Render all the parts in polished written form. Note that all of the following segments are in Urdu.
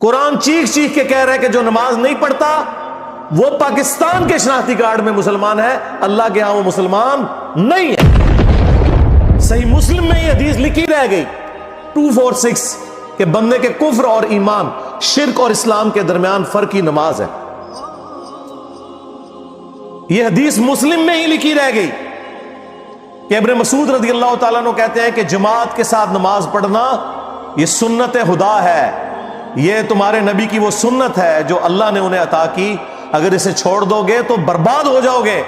قرآن چیخ چیخ کے کہہ رہا ہے کہ جو نماز نہیں پڑھتا وہ پاکستان کے شناختی کارڈ میں مسلمان ہے، اللہ کے ہاں وہ مسلمان نہیں ہے۔ صحیح مسلم میں یہ حدیث لکھی رہ گئی 246 کہ بندے کے کفر اور ایمان، شرک اور اسلام کے درمیان فرق ہی نماز ہے۔ یہ حدیث مسلم میں ہی لکھی رہ گئی کہ ابن مسعود رضی اللہ تعالیٰ عنہ کہتے ہیں کہ جماعت کے ساتھ نماز پڑھنا یہ سنت خدا ہے، یہ تمہارے نبی کی وہ سنت ہے جو اللہ نے انہیں عطا کی، اگر اسے چھوڑ دو گے تو برباد ہو جاؤ گے۔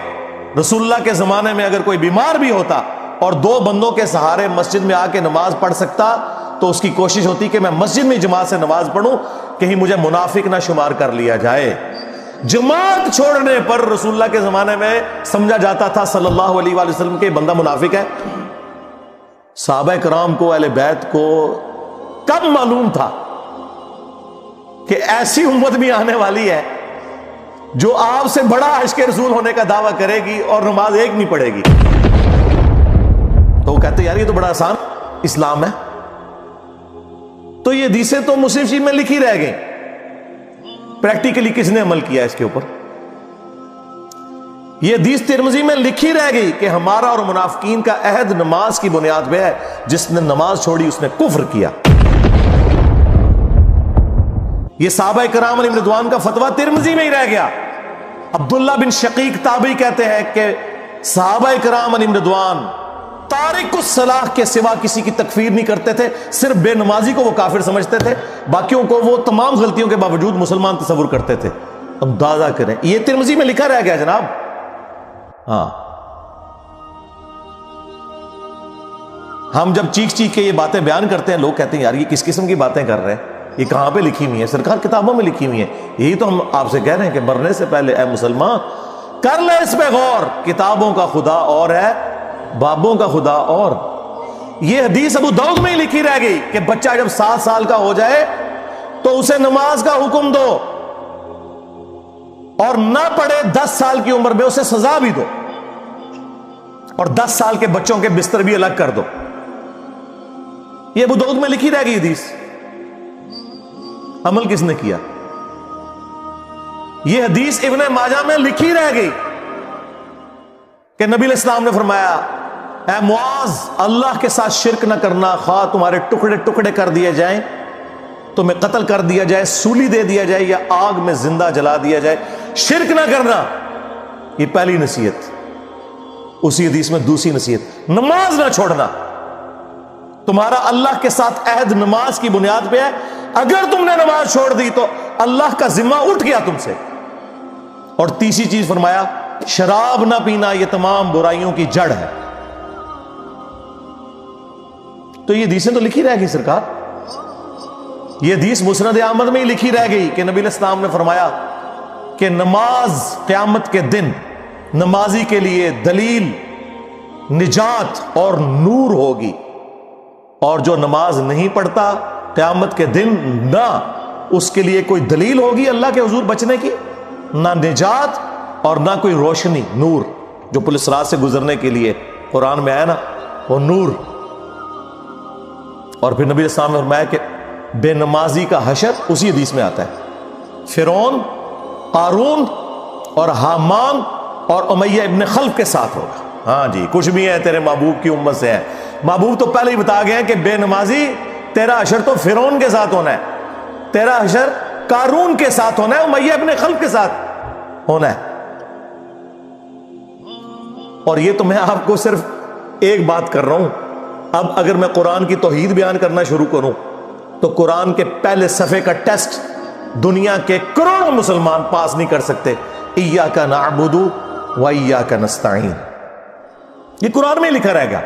رسول اللہ کے زمانے میں اگر کوئی بیمار بھی ہوتا اور 2 بندوں کے سہارے مسجد میں آ کے نماز پڑھ سکتا تو اس کی کوشش ہوتی کہ میں مسجد میں جماعت سے نماز پڑھوں، کہیں مجھے منافق نہ شمار کر لیا جائے۔ جماعت چھوڑنے پر رسول اللہ کے زمانے میں سمجھا جاتا تھا صلی اللہ علیہ وآلہ وسلم کہ بندہ منافق ہے۔ صحابہ کرام کو، اہل بیت کو کب معلوم تھا کہ ایسی امت بھی آنے والی ہے جو آپ سے بڑا عاشق رسول ہونے کا دعویٰ کرے گی اور نماز ایک نہیں پڑھے گی؟ تو وہ کہتے یار یہ تو بڑا آسان اسلام ہے۔ تو یہ حدیثیں تو مسلم شریف میں لکھی رہ گئی، پریکٹیکلی کس نے عمل کیا اس کے اوپر؟ یہ حدیث ترمذی میں لکھی رہ گئی کہ ہمارا اور منافقین کا عہد نماز کی بنیاد پہ ہے، جس نے نماز چھوڑی اس نے کفر کیا۔ یہ صحابہ کرام علیہ رضوان کا فتویٰ ترمذی میں ہی رہ گیا۔ عبداللہ بن شقیق تابعی کہتے ہیں کہ صحابہ کرام علیہ رضوان تارک الصلاح کے سوا کسی کی تکفیر نہیں کرتے تھے، صرف بے نمازی کو وہ کافر سمجھتے تھے، باقیوں کو وہ تمام غلطیوں کے باوجود مسلمان تصور کرتے تھے۔ اندازہ کریں، یہ ترمذی میں لکھا رہ گیا جناب۔ ہاں، ہم جب چیخ چیخ کے یہ باتیں بیان کرتے ہیں، لوگ کہتے ہیں یار یہ کس قسم کی باتیں کر رہے ہیں، یہ کہاں پہ لکھی ہوئی ہیں؟ سرکار کتابوں میں لکھی ہوئی ہیں۔ یہی تو ہم آپ سے کہہ رہے ہیں کہ مرنے سے پہلے اے مسلمان کر لے اس پہ غور، کتابوں کا خدا اور ہے، بابوں کا خدا اور۔ یہ حدیث ابو داؤد میں ہی لکھی رہ گئی کہ بچہ جب 7 سال کا ہو جائے تو اسے نماز کا حکم دو، اور نہ پڑھے 10 سال کی عمر میں اسے سزا بھی دو، اور 10 سال کے بچوں کے بستر بھی الگ کر دو۔ یہ ابو داؤد میں لکھی رہ گئی حدیث، عمل کس نے کیا؟ یہ حدیث ابن ماجہ میں لکھی رہ گئی کہ نبی علیہ السلام نے فرمایا اے معاذ، اللہ کے ساتھ شرک نہ کرنا، خواہ تمہارے ٹکڑے ٹکڑے کر دیے جائیں، تمہیں قتل کر دیا جائے، سولی دے دیا جائے، یا آگ میں زندہ جلا دیا جائے، شرک نہ کرنا۔ یہ پہلی نصیحت۔ اسی حدیث میں دوسری نصیحت، نماز نہ چھوڑنا۔ تمہارا اللہ کے ساتھ عہد نماز کی بنیاد پہ ہے، اگر تم نے نماز چھوڑ دی تو اللہ کا ذمہ اٹھ گیا تم سے۔ اور تیسری چیز فرمایا شراب نہ پینا، یہ تمام برائیوں کی جڑ ہے۔ تو یہ حدیثیں تو لکھی رہ گئی سرکار۔ یہ حدیث مسند احمد میں ہی لکھی رہ گئی کہ نبی علیہ السلام نے فرمایا کہ نماز قیامت کے دن نمازی کے لیے دلیل، نجات اور نور ہوگی، اور جو نماز نہیں پڑھتا قیامت کے دن نہ اس کے لیے کوئی دلیل ہوگی اللہ کے حضور بچنے کی، نہ نجات اور نہ کوئی روشنی، نور جو پولیس رات سے گزرنے کے لیے قرآن میں آیا نا، وہ نور۔ اور پھر نبی السلام نے فرمایا کہ بے نمازی کا حشر اسی حدیث میں آتا ہے، فرعون، قارون اور حامان اور امیہ ابن خلف کے ساتھ ہوگا۔ ہاں جی، کچھ بھی ہے تیرے محبوب کی امت سے ہے۔ محبوب تو پہلے ہی بتا گئے ہیں کہ بے نمازی تیرا حشر تو فرعون کے ساتھ ہونا ہے، تیرا حشر قارون کے ساتھ ہونا ہے، امیہ ابن خلف کے ساتھ ہونا ہے۔ اور یہ تو میں آپ کو صرف ایک بات کر رہا ہوں۔ اب اگر میں قرآن کی توحید بیان کرنا شروع کروں تو قرآن کے پہلے صفحے کا ٹیسٹ دنیا کے کروڑوں مسلمان پاس نہیں کر سکتے۔ ایاک نعبد و ایاک نستعین، یہ قرآن میں لکھا رہے گا۔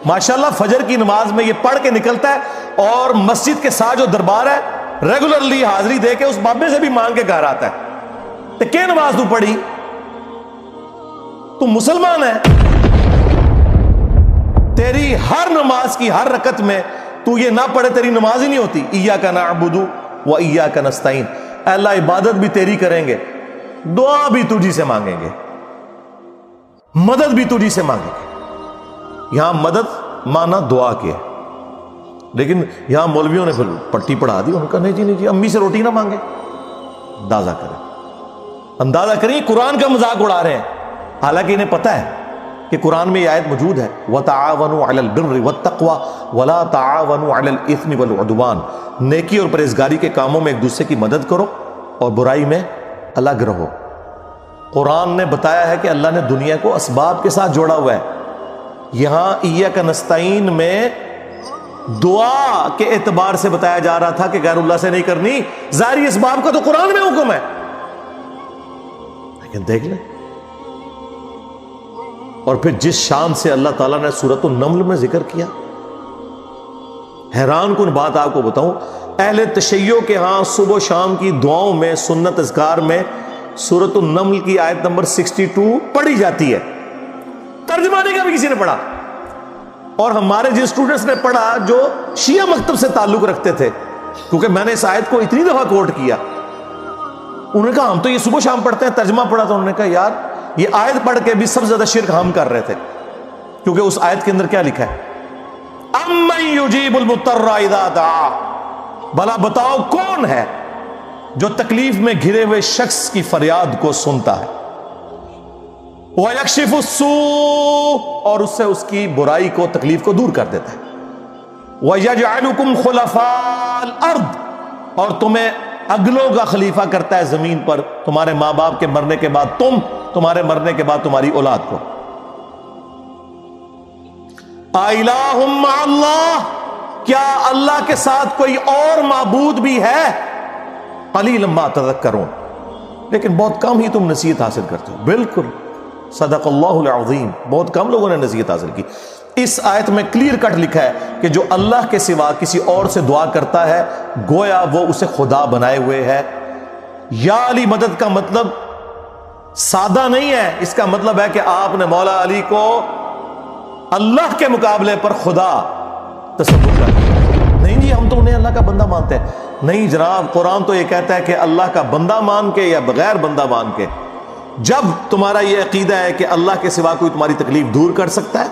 ماشاءاللہ فجر کی نماز میں یہ پڑھ کے نکلتا ہے، اور مسجد کے ساتھ جو دربار ہے ریگولرلی حاضری دے کے اس بابے سے بھی مانگ کے گھر آتا ہے۔ تو کیا نماز تو پڑھی؟ تو مسلمان ہے، تیری ہر نماز کی ہر رکعت میں تو یہ نہ پڑھے تیری نماز ہی نہیں ہوتی۔ ایاک نعبد و ایاک نستعین، اے اللہ عبادت بھی تیری کریں گے، دعا بھی تجھی سے مانگیں گے، مدد بھی تجھی سے مانگیں گے۔ یہاں مدد مانا دعا کے، لیکن یہاں مولویوں نے پھر پٹی پڑھا دی، ان کا نہیں جی نہیں جی امی سے روٹی نہ مانگے. اندازہ کریں قرآن کا مذاق اڑا رہے ہیں، حالانکہ انہیں پتہ ہے کہ قرآن میں یہ آیت موجود ہے وَتَعَاوَنُوا عَلَى الْبِرِّ وَالتَّقْوَى وَلَا تَعَاوَنُوا عَلَى الْإِثْمِ وَالْعُدْوَانِ. نیکی اور پرہیزگاری کے کاموں میں ایک دوسرے کی مدد کرو اور برائی میں الگ رہو. قرآن نے بتایا ہے کہ اللہ نے دنیا کو اسباب کے ساتھ جوڑا ہوا ہے. یہاں ایاک نستعین میں دعا کے اعتبار سے بتایا جا رہا تھا کہ غیر اللہ سے نہیں کرنی، ظاہری اسباب کا تو قرآن میں حکم ہے. لیکن دیکھ لیں، اور پھر جس شان سے اللہ تعالیٰ نے سورۃ النمل میں ذکر کیا، حیران کن بات آپ کو بتاؤں، اہل تشیع کے ہاں صبح و شام کی دعاؤں میں، سنت اذکار میں سورۃ النمل کی آیت نمبر 62 پڑھی جاتی ہے. ترجمہ نہیں کبھی کسی نے پڑھا، اور ہمارے جن اسٹوڈنٹس نے پڑھا جو شیعہ مکتب سے تعلق رکھتے تھے، کیونکہ میں نے اس آیت کو اتنی دفعہ کوٹ کیا، انہوں نے کہا ہم تو یہ صبح شام پڑھتے ہیں، ترجمہ پڑھا تو انہوں نے کہا یار یہ آیت پڑھ کے بھی سب سے زیادہ شرک ہم کر رہے تھے، کیونکہ اس آیت کے اندر کیا لکھا ہے؟ اَمَّن يُجِيبُ الْمُضْطَرَّ إِذَا دَعَا. بھلا بتاؤ کون ہے جو تکلیف میں گھرے ہوئے شخص کی فریاد کو سنتا ہے، وَيَكْشِفُ السُّوءَ، اور اس سے اس کی برائی کو، تکلیف کو دور کر دیتا ہے، وَيَجْعَلُكُمْ خُلَفَاءَ الْأَرْضِ، اور تمہیں اگلوں کا خلیفہ کرتا ہے زمین پر، تمہارے ماں باپ کے مرنے کے بعد تم، تمہارے مرنے کے بعد تمہاری اولاد کو. اِلَٰهٌ مَّعَ اللَّهِ، کیا اللہ کے ساتھ کوئی اور معبود بھی ہے؟ قَلِيلًا مَّا تَذَكَّرُونَ، لیکن بہت کم ہی تم نصیحت حاصل کرتے ہو. بالکل صدق اللہ العظیم، بہت کم لوگوں نے نصیحت حاصل کی. اس آیت میں کلیئر کٹ لکھا ہے کہ جو اللہ کے سوا کسی اور سے دعا کرتا ہے گویا وہ اسے خدا بنائے ہوئے ہے. یا علی مدد کا مطلب سادہ نہیں ہے، اس کا مطلب ہے کہ آپ نے مولا علی کو اللہ کے مقابلے پر خدا تصور کر دیا. نہیں جی ہم تو انہیں اللہ کا بندہ مانتے ہیں. نہیں جناب، قرآن تو یہ کہتا ہے کہ اللہ کا بندہ مان کے یا بغیر بندہ مان کے. جب تمہارا یہ عقیدہ ہے کہ اللہ کے سوا کوئی تمہاری تکلیف دور کر سکتا ہے،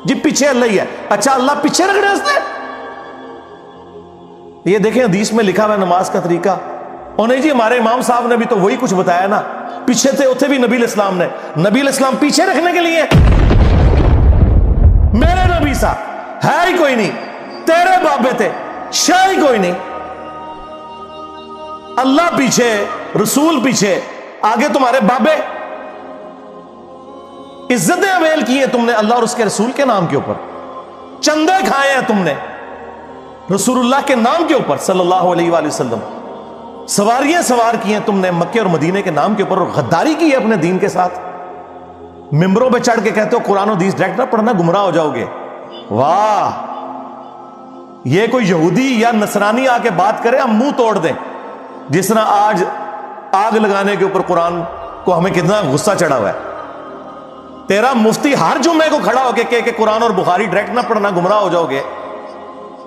جی پیچھے اللہ ہی ہے، اچھا اللہ پیچھے رکھ رہے ہیں. یہ دیکھیں حدیث میں لکھا ہوا ہے نماز کا طریقہ. اور نہیں جی ہمارے امام صاحب نے بھی تو وہی کچھ بتایا نا، پیچھے تھے اتنے بھی نبی علیہ السلام نے، نبی علیہ السلام پیچھے رکھنے کے لیے. میرے نبی صاحب ہے ہی کوئی نہیں، تیرے بابے تھے شاہ ہی کوئی نہیں. اللہ پیچھے، رسول پیچھے، آگے تمہارے بابے. عزتیں اویل کی ہیں تم نے اللہ اور اس کے رسول کے نام کے اوپر، چندے کھائے ہیں تم نے رسول اللہ کے نام کے اوپر صلی اللہ علیہ وآلہ وسلم، سواریاں سوار کی ہیں تم نے مکے اور مدینے کے نام کے اوپر، اور غداری کی ہے اپنے دین کے ساتھ. ممبروں پہ چڑھ کے کہتے ہو قرآن و حدیث ڈائریکٹ نہ پڑھنا گمراہ ہو جاؤ گے. واہ، یہ کوئی یہودی یا نصرانی آ کے بات کرے ہم منہ توڑ دیں. جس طرح آج آگ لگانے کے اوپر قرآن کو ہمیں کتنا غصہ چڑھا ہوا ہے. تیرا مفتی ہر جمعے کو کھڑا ہو کے کہ قرآن اور بخاری ڈائریکٹ نہ پڑھنا گمراہ ہو جاؤ گے.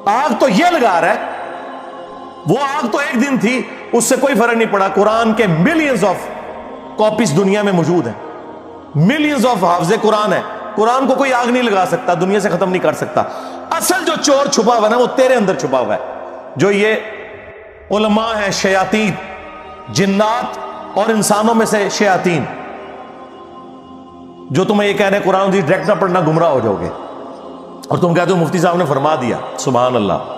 آگ تو یہ لگا رہا ہے، وہ آگ تو ایک دن تھی، اس سے کوئی فرق نہیں پڑا. قرآن کے ملینز آف کاپیز دنیا میں موجود ہیں، ملینز آف حافظ قرآن ہے. قرآن کو کوئی آگ نہیں لگا سکتا، دنیا سے ختم نہیں کر سکتا. اصل جو چور چھپا ہوا ہے وہ تیرے اندر چھپا ہوا ہے. جو یہ علماء ہیں شیاطین، جنات اور انسانوں میں سے شیاطین، جو تمہیں یہ کہہ رہے ہیں قرآن ڈائریکٹ نہ پڑھنا گمراہ ہو جاؤ گے، اور تم کہتے ہو مفتی صاحب نے فرما دیا. سبحان اللہ.